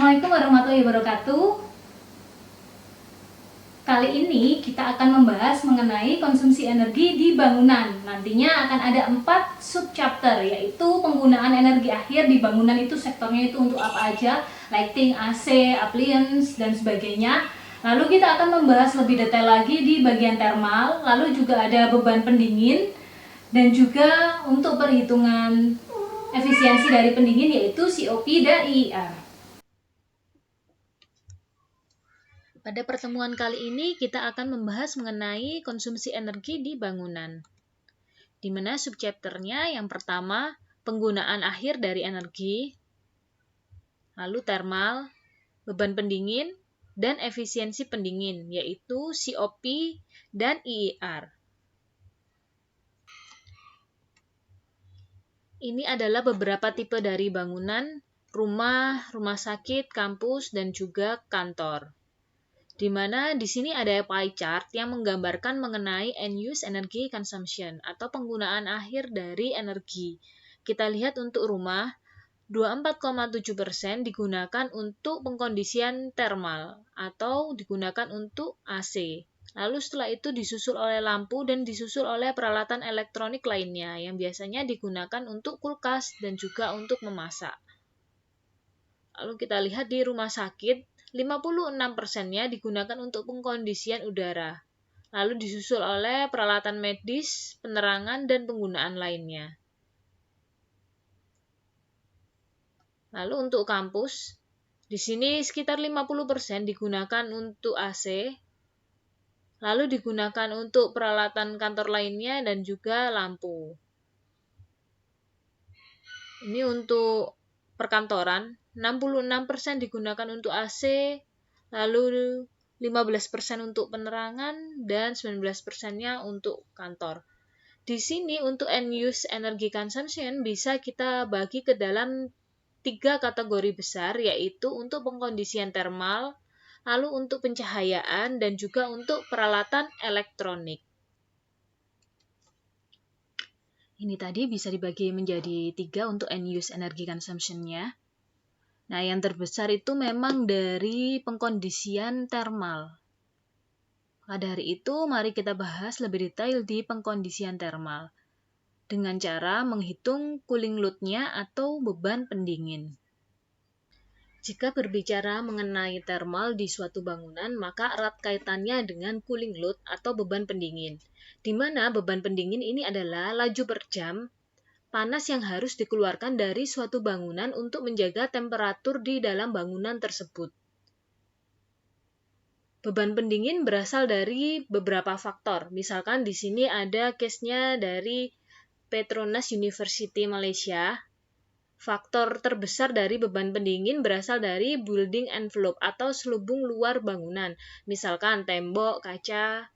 Assalamualaikum warahmatullahi wabarakatuh. Kali ini kita akan membahas mengenai konsumsi energi di bangunan. Nantinya akan ada 4 subchapter, yaitu penggunaan energi akhir di bangunan itu sektornya itu untuk apa aja, lighting, AC, appliance, dan sebagainya. Lalu kita akan membahas lebih detail lagi di bagian thermal, lalu juga ada beban pendingin, dan juga untuk perhitungan efisiensi dari pendingin yaitu COP dan IER. Pada pertemuan kali ini kita akan membahas mengenai konsumsi energi di bangunan. Di mana subchapternya yang pertama penggunaan akhir dari energi, lalu thermal, beban pendingin, dan efisiensi pendingin yaitu COP dan IER. Ini adalah beberapa tipe dari bangunan, rumah, rumah sakit, kampus, dan juga kantor. Di mana di sini ada pie chart yang menggambarkan mengenai end use energy consumption atau penggunaan akhir dari energi. Kita lihat untuk rumah, 24,7% digunakan untuk pengkondisian thermal atau digunakan untuk AC. Lalu setelah itu disusul oleh lampu dan disusul oleh peralatan elektronik lainnya yang biasanya digunakan untuk kulkas dan juga untuk memasak. Lalu kita lihat di rumah sakit, 56%-nya digunakan untuk pengkondisian udara, lalu disusul oleh peralatan medis, penerangan, dan penggunaan lainnya. Lalu untuk kampus, di sini sekitar 50% digunakan untuk AC, lalu digunakan untuk peralatan kantor lainnya dan juga lampu. Ini untuk perkantoran, 66% digunakan untuk AC, lalu 15% untuk penerangan, dan 19%-nya untuk kantor. Di sini untuk end use energy consumption bisa kita bagi ke dalam 3 kategori besar, yaitu untuk pengkondisian thermal, lalu untuk pencahayaan, dan juga untuk peralatan elektronik. Ini tadi bisa dibagi menjadi 3 untuk end use energy consumption-nya. Nah, yang terbesar itu memang dari pengkondisian thermal. Maka dari itu, mari kita bahas lebih detail di pengkondisian thermal dengan cara menghitung cooling load-nya atau beban pendingin. Jika berbicara mengenai thermal di suatu bangunan, maka erat kaitannya dengan cooling load atau beban pendingin, di mana beban pendingin ini adalah laju per jam panas yang harus dikeluarkan dari suatu bangunan untuk menjaga temperatur di dalam bangunan tersebut. Beban pendingin berasal dari beberapa faktor. Misalkan di sini ada case-nya dari Petronas University Malaysia. Faktor terbesar dari beban pendingin berasal dari building envelope atau selubung luar bangunan. Misalkan tembok, kaca,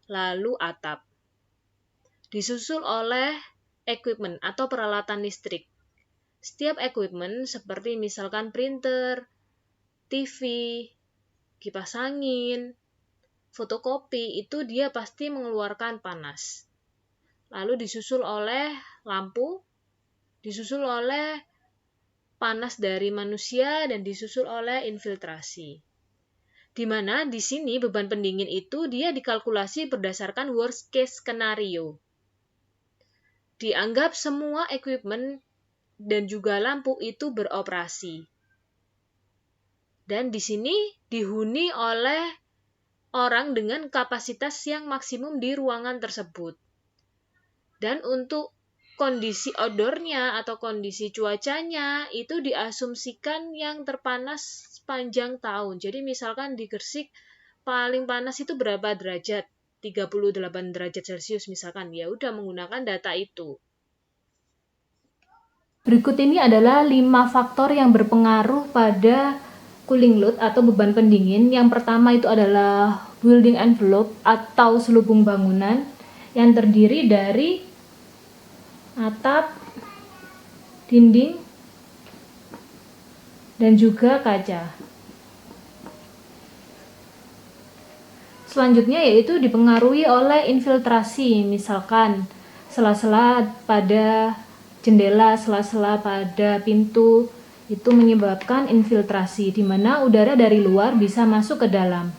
lalu atap. Disusul oleh equipment atau peralatan listrik. Setiap equipment seperti misalkan printer, TV, kipas angin, fotokopi, itu dia pasti mengeluarkan panas. Lalu disusul oleh lampu, disusul oleh panas dari manusia, dan disusul oleh infiltrasi. Di mana di sini beban pendingin itu dia dikalkulasi berdasarkan worst case scenario. Dianggap semua equipment dan juga lampu itu beroperasi. Dan di sini dihuni oleh orang dengan kapasitas yang maksimum di ruangan tersebut. Dan untuk kondisi outdoor-nya atau kondisi cuacanya itu diasumsikan yang terpanas sepanjang tahun. Jadi misalkan di Gresik paling panas itu berapa derajat? 38 derajat Celcius misalkan. Ya udah menggunakan data itu. Berikut ini adalah 5 faktor yang berpengaruh pada cooling load atau beban pendingin. Yang pertama itu adalah building envelope atau selubung bangunan yang terdiri dari atap, dinding, dan juga kaca. Selanjutnya yaitu dipengaruhi oleh infiltrasi, misalkan sela-sela pada jendela, sela-sela pada pintu, Itu menyebabkan infiltrasi, di mana udara dari luar bisa masuk ke dalam.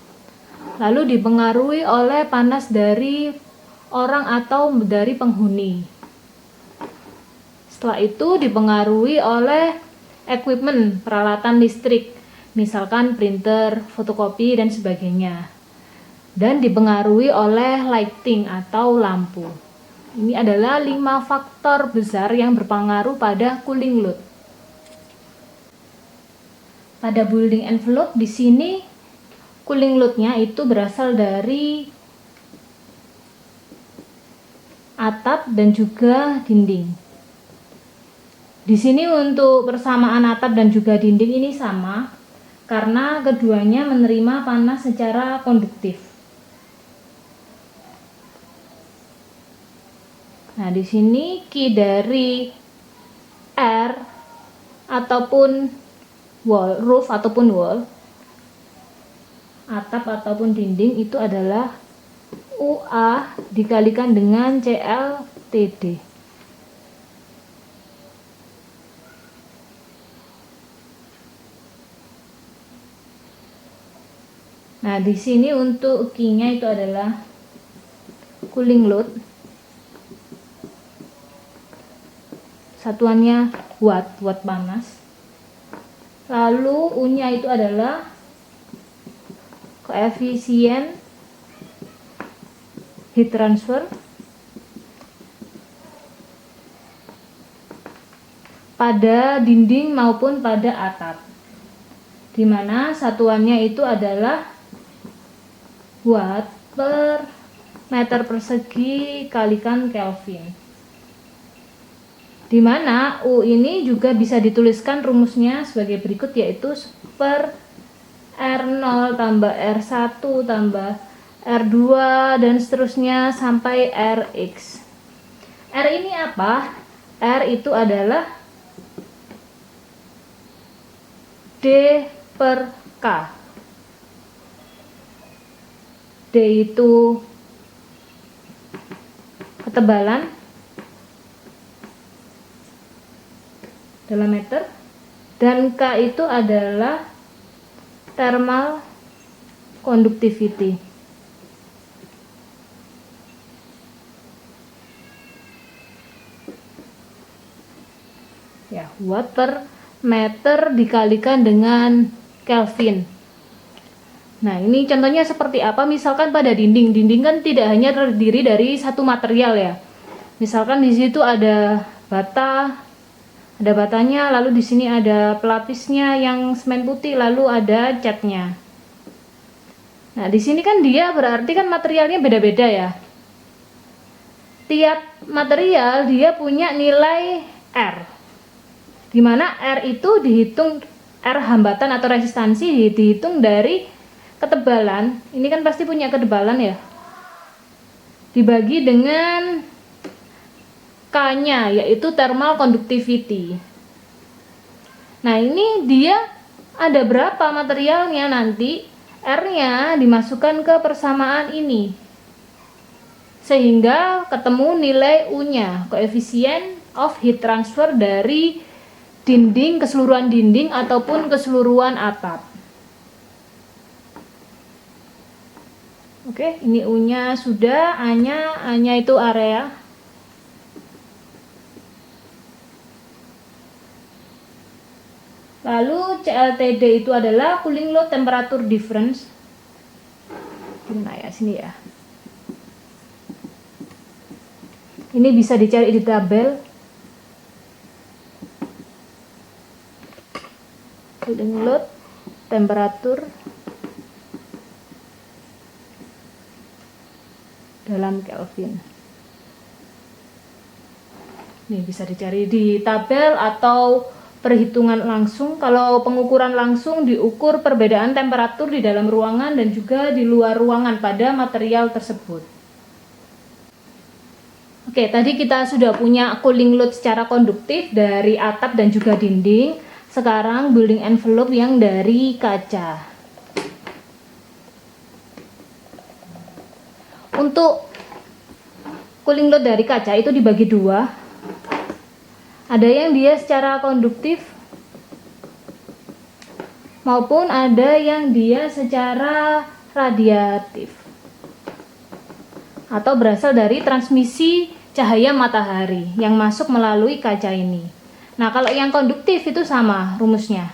Lalu dipengaruhi oleh panas dari orang atau dari penghuni. Setelah itu dipengaruhi oleh equipment, peralatan listrik, misalkan printer, fotokopi, dan sebagainya. Dan dipengaruhi oleh lighting atau lampu. Ini adalah 5 faktor besar yang berpengaruh pada cooling load. Pada building envelope di sini cooling load-nya itu berasal dari atap dan juga dinding. Di sini untuk persamaan atap dan juga dinding ini sama karena keduanya menerima panas secara konduktif. Nah, di sini key dari R ataupun wall, roof ataupun wall, atap ataupun dinding itu adalah UA dikalikan dengan CLTD. Nah, di sini untuk key-nya itu adalah cooling load. Satuannya watt panas. Lalu U-nya itu adalah koefisien heat transfer pada dinding maupun pada atap, di mana satuannya itu adalah watt per meter persegi kalikan Kelvin, di mana U ini juga bisa dituliskan rumusnya sebagai berikut, yaitu per R0 tambah R1 tambah R2 dan seterusnya sampai Rx. R ini apa? R itu adalah D per K. D itu ketebalan dalam meter, dan K itu adalah thermal conductivity. Ya, watt per meter dikalikan dengan Kelvin. Nah, ini contohnya seperti apa? Misalkan pada dinding. Dinding kan tidak hanya terdiri dari satu material ya. Misalkan di situ ada batanya, lalu di sini ada pelapisnya yang semen putih, lalu ada catnya. Nah, di sini kan dia berarti kan materialnya beda-beda ya. Tiap material dia punya nilai R. Di mana R itu dihitung, R hambatan atau resistansi dihitung dari ketebalan, ini kan pasti punya ketebalan ya, dibagi dengan K-nya, yaitu thermal conductivity. Nah, ini dia ada berapa materialnya, nanti R-nya dimasukkan ke persamaan ini, sehingga ketemu nilai U-nya, koefisien of heat transfer dari dinding, keseluruhan dinding ataupun keseluruhan atap. Oke, ini U-nya sudah, A-nya itu area. Lalu CLTD itu adalah cooling load temperature difference. Gimana ya, sini ya. Ini bisa dicari di tabel. Cooling load temperature dalam Kelvin. Ini bisa dicari di tabel atau perhitungan langsung. Kalau pengukuran langsung diukur perbedaan temperatur di dalam ruangan dan juga di luar ruangan pada material tersebut. Oke, tadi kita sudah punya cooling load secara konduktif dari atap dan juga dinding. Sekarang building envelope yang dari kaca. Untuk cooling load dari kaca itu dibagi dua. Ada yang dia secara konduktif, maupun ada yang dia secara radiatif atau berasal dari transmisi cahaya matahari yang masuk melalui kaca ini. Nah, kalau yang konduktif itu sama rumusnya.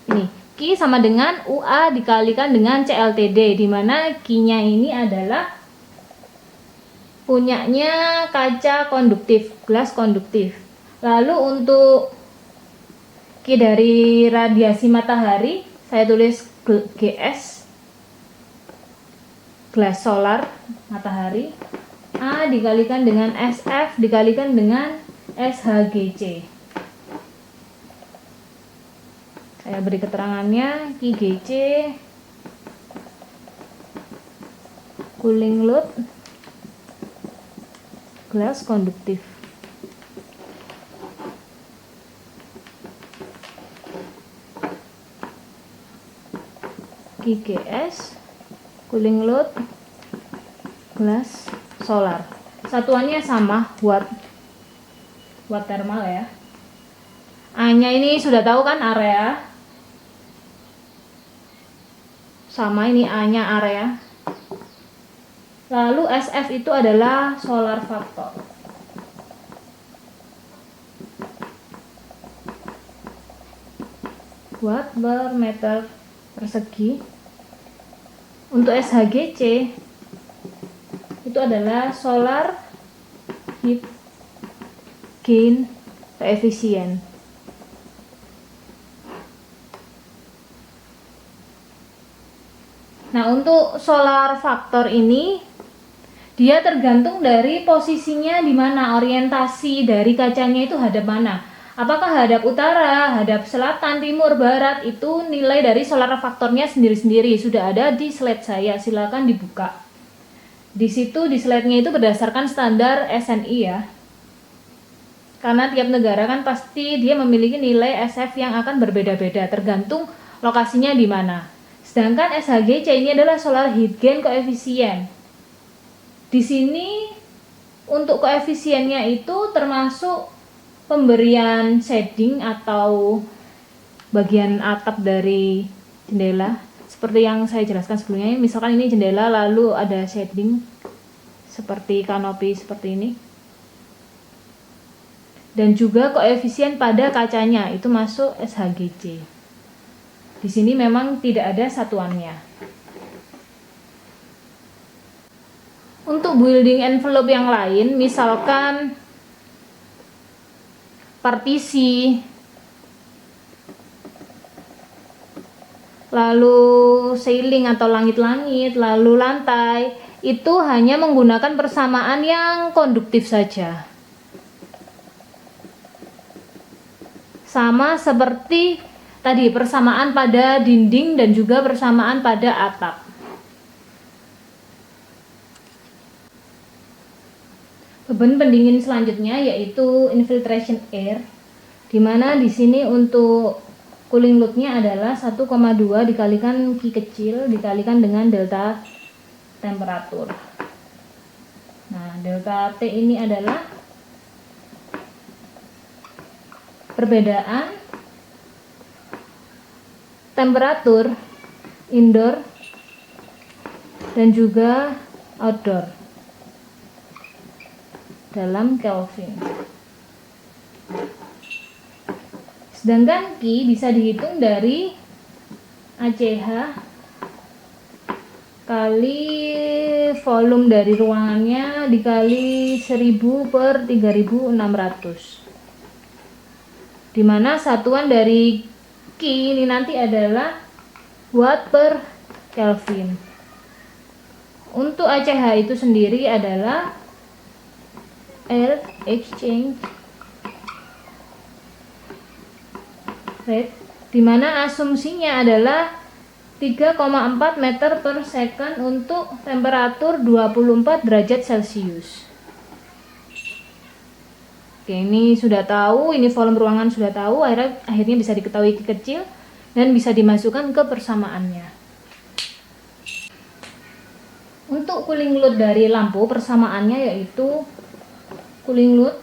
Ini, Q sama dengan UA dikalikan dengan CLTD, di mana Q-nya ini adalah punyanya kaca konduktif, gelas konduktif. Lalu untuk Q dari radiasi matahari, saya tulis GS, gelas solar matahari. A dikalikan dengan SF dikalikan dengan SHGC. Saya beri keterangannya, QGC cooling load gelas konduktif. QGS cooling load gelas solar. Satuannya sama, watt thermal ya. A-nya ini sudah tahu kan, area. Sama, ini A-nya area. Lalu SF itu adalah solar factor. Watt per meter persegi. Untuk SHGC itu adalah solar heat gain coefficient. Nah, untuk solar factor ini dia tergantung dari posisinya di mana, orientasi dari kacanya itu hadap mana. Apakah hadap utara, hadap selatan, timur, barat, itu nilai dari solar faktornya sendiri-sendiri. Sudah ada di slide saya, silakan dibuka. Di situ di slide-nya itu berdasarkan standar SNI ya. Karena tiap negara kan pasti dia memiliki nilai SF yang akan berbeda-beda tergantung lokasinya di mana. Sedangkan SHGC ini adalah solar heat gain coefficient. Di sini untuk koefisiennya itu termasuk pemberian shading atau bagian atap dari jendela. Seperti yang saya jelaskan sebelumnya, misalkan ini jendela lalu ada shading seperti kanopi seperti ini. Dan juga koefisien pada kacanya itu masuk SHGC. Di sini memang tidak ada satuannya. Untuk building envelope yang lain, misalkan partisi, lalu ceiling atau langit-langit, lalu lantai, itu hanya menggunakan persamaan yang konduktif saja. Sama seperti tadi, persamaan pada dinding dan juga persamaan pada atap. Beban pendingin selanjutnya yaitu infiltration air, di mana di sini untuk cooling load-nya adalah 1,2 dikalikan Q kecil dikalikan dengan delta temperatur. Nah, delta T ini adalah perbedaan temperatur indoor dan juga outdoor dalam Kelvin. Sedangkan Q bisa dihitung dari ACH kali volume dari ruangannya dikali 1000 per 3600, dimana satuan dari Q ini nanti adalah watt per Kelvin. Untuk ACH itu sendiri adalah air exchange rate, dimana asumsinya adalah 3,4 meter per second untuk temperatur 24 derajat Celcius. Oke, ini sudah tahu, ini volume ruangan sudah tahu, akhirnya bisa diketahui kecil dan bisa dimasukkan ke persamaannya. Untuk cooling load dari lampu, persamaannya yaitu cooling load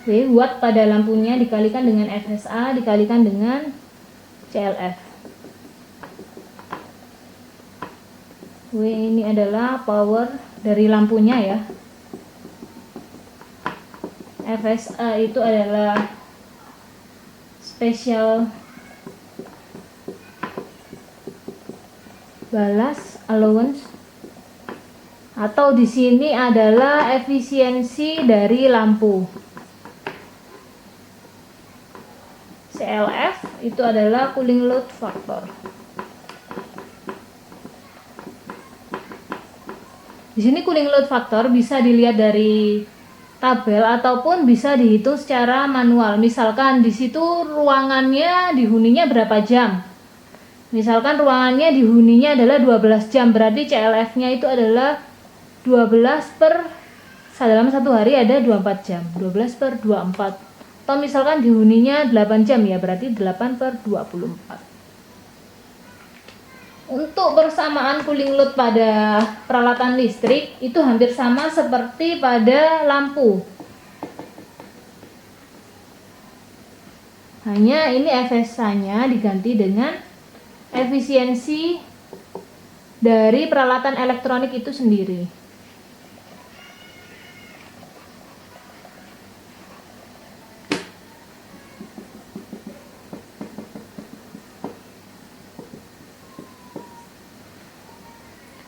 W watt pada lampunya dikalikan dengan FSA dikalikan dengan CLF. W ini adalah power dari lampunya ya. FSA itu adalah special balas allowance, atau di sini adalah efisiensi dari lampu. CLF itu adalah cooling load factor. Di sini cooling load factor bisa dilihat dari tabel ataupun bisa dihitung secara manual. Misalkan di situ ruangannya dihuninya berapa jam. Misalkan ruangannya dihuninya adalah 12 jam, berarti CLF-nya itu adalah 12 per dalam satu hari ada 24 jam. 12 per 24. Atau misalkan dihuninya 8 jam ya, berarti 8 per 24. Untuk persamaan cooling load pada peralatan listrik itu hampir sama seperti pada lampu. Hanya ini FSA-nya diganti dengan efisiensi dari peralatan elektronik itu sendiri.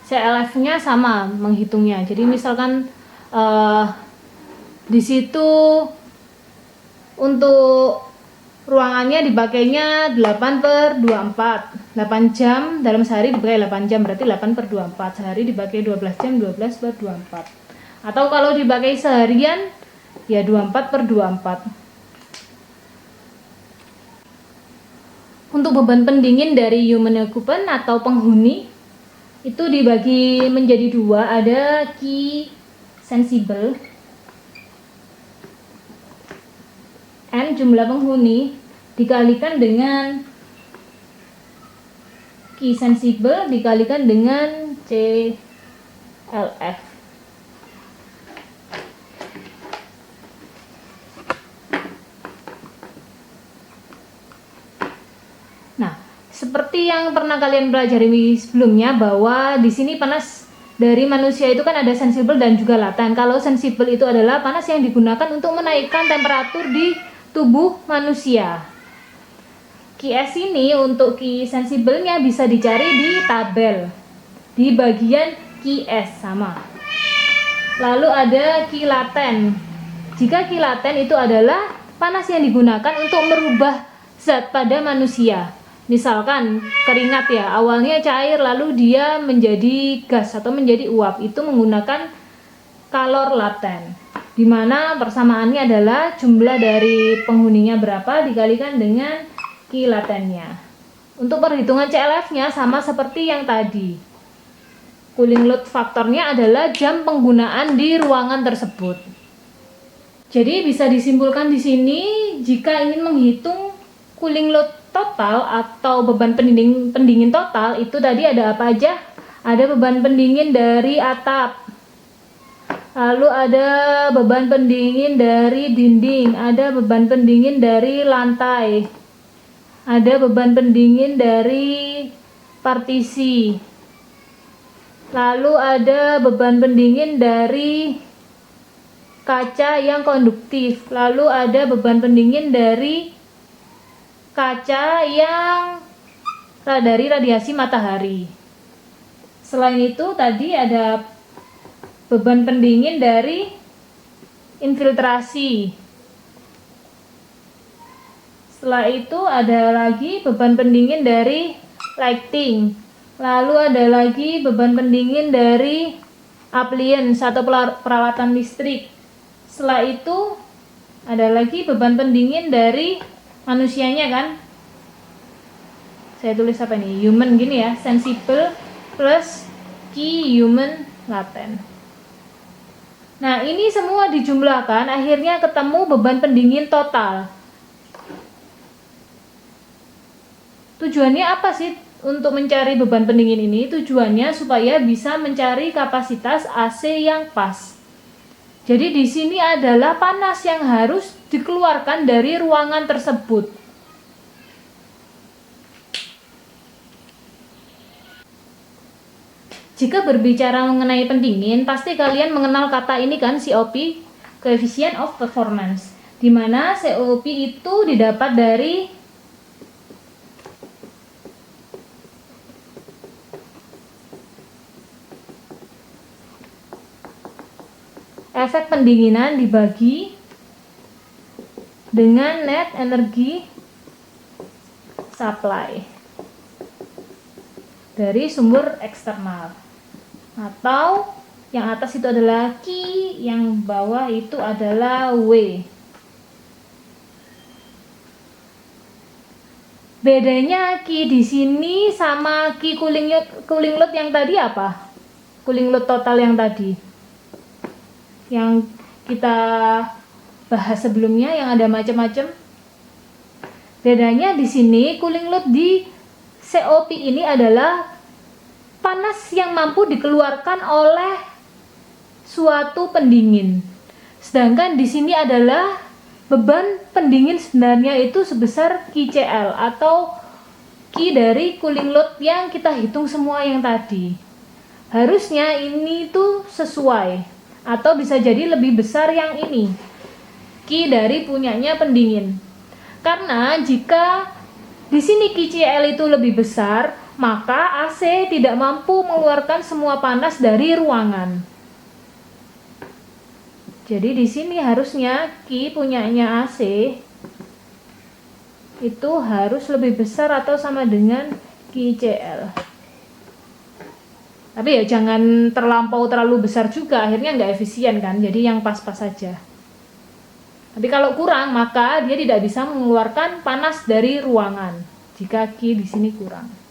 CLF-nya sama menghitungnya. Jadi misalkan di situ untuk ruangannya dipakainya 8 per 24. 8 jam dalam sehari dipakai 8 jam, berarti 8 per 24. Sehari dipakai 12 jam, 12 per 24. Atau kalau dipakai seharian ya 24 per 24. Untuk beban pendingin dari human occupant atau penghuni itu dibagi menjadi dua, ada key sensible N jumlah penghuni dikalikan dengan key sensible dikalikan dengan CLF. Nah, seperti yang pernah kalian pelajari sebelumnya bahwa di sini panas dari manusia itu kan ada sensibel dan juga laten. Kalau sensibel itu adalah panas yang digunakan untuk menaikkan temperatur di tubuh manusia. QS ini untuk Q sensibelnya bisa dicari di tabel di bagian QS sama. Lalu ada Q laten. Jika Q laten itu adalah panas yang digunakan untuk merubah zat pada manusia. Misalkan keringat ya, awalnya cair lalu dia menjadi gas atau menjadi uap, itu menggunakan kalor laten, di mana persamaannya adalah jumlah dari penghuninya berapa dikalikan dengan Q latennya. Untuk perhitungan CLF-nya sama seperti yang tadi. Cooling load faktornya adalah jam penggunaan di ruangan tersebut. Jadi bisa disimpulkan di sini jika ingin menghitung cooling load total atau beban pendingin total itu tadi ada apa aja? Ada beban pendingin dari atap, lalu ada beban pendingin dari dinding, ada beban pendingin dari lantai, ada beban pendingin dari partisi, lalu ada beban pendingin dari kaca yang konduktif, lalu ada beban pendingin dari kaca yang dari radiasi matahari. Selain itu tadi ada beban pendingin dari infiltrasi. Setelah itu ada lagi beban pendingin dari lighting. Lalu ada lagi beban pendingin dari appliance atau peralatan listrik. Setelah itu ada lagi beban pendingin dari manusianya kan. Saya tulis apa nih? Human gini ya, sensible plus key human laten. Nah, ini semua dijumlahkan akhirnya ketemu beban pendingin total. Tujuannya apa sih untuk mencari beban pendingin ini? Tujuannya supaya bisa mencari kapasitas AC yang pas. Jadi di sini adalah panas yang harus dikeluarkan dari ruangan tersebut. Jika berbicara mengenai pendingin, pasti kalian mengenal kata ini kan, COP, Coefficient of Performance, di mana COP itu didapat dari efek pendinginan dibagi dengan net energy supply dari sumber eksternal. Atau yang atas itu adalah Q, yang bawah itu adalah W. Bedanya Q di sini sama Q cooling load yang tadi apa? Cooling load total yang tadi, yang kita bahas sebelumnya, yang ada macam-macam. Bedanya di sini cooling load di COP ini adalah panas yang mampu dikeluarkan oleh suatu pendingin. Sedangkan di sini adalah beban pendingin sebenarnya itu sebesar QCL atau Q dari cooling load yang kita hitung semua yang tadi. Harusnya ini tuh sesuai, atau bisa jadi lebih besar yang ini, Q dari punyanya pendingin. Karena jika di sini QCL itu lebih besar, maka AC tidak mampu mengeluarkan semua panas dari ruangan. Jadi di sini harusnya Q punyanya AC itu harus lebih besar atau sama dengan QCL. Tapi ya jangan terlalu besar juga, akhirnya nggak efisien kan. Jadi yang pas-pas saja. Tapi kalau kurang, maka dia tidak bisa mengeluarkan panas dari ruangan jika Q di sini kurang.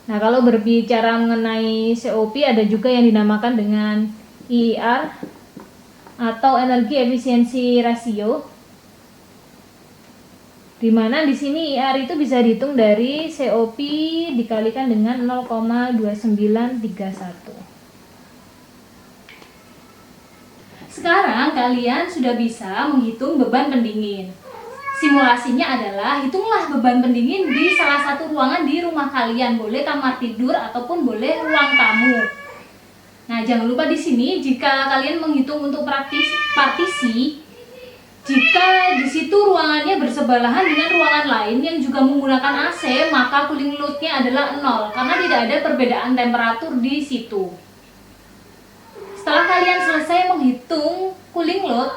Nah, kalau berbicara mengenai COP, ada juga yang dinamakan dengan EER atau Energy Efficiency Ratio, di mana di sini EER itu bisa dihitung dari COP dikalikan dengan 0,2931. Sekarang kalian sudah bisa menghitung beban pendingin. Simulasinya adalah hitunglah beban pendingin di salah satu ruangan di rumah kalian, boleh kamar tidur ataupun boleh ruang tamu. Nah, jangan lupa di sini jika kalian menghitung untuk partisi, jika di situ ruangannya bersebelahan dengan ruangan lain yang juga menggunakan AC, maka cooling load-nya adalah 0 karena tidak ada perbedaan temperatur di situ. Setelah kalian selesai menghitung cooling load,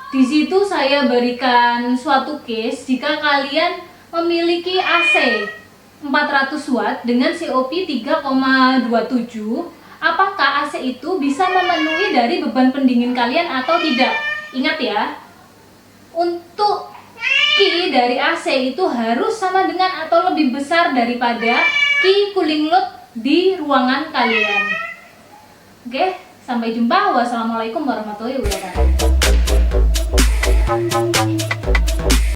di situ saya berikan suatu case jika kalian memiliki AC 400 watt dengan COP 3,27, apakah AC itu bisa memenuhi dari beban pendingin kalian atau tidak? Ingat ya, untuk Q dari AC itu harus sama dengan atau lebih besar daripada Q cooling load di ruangan kalian. Oke, sampai jumpa. Wassalamualaikum warahmatullahi wabarakatuh.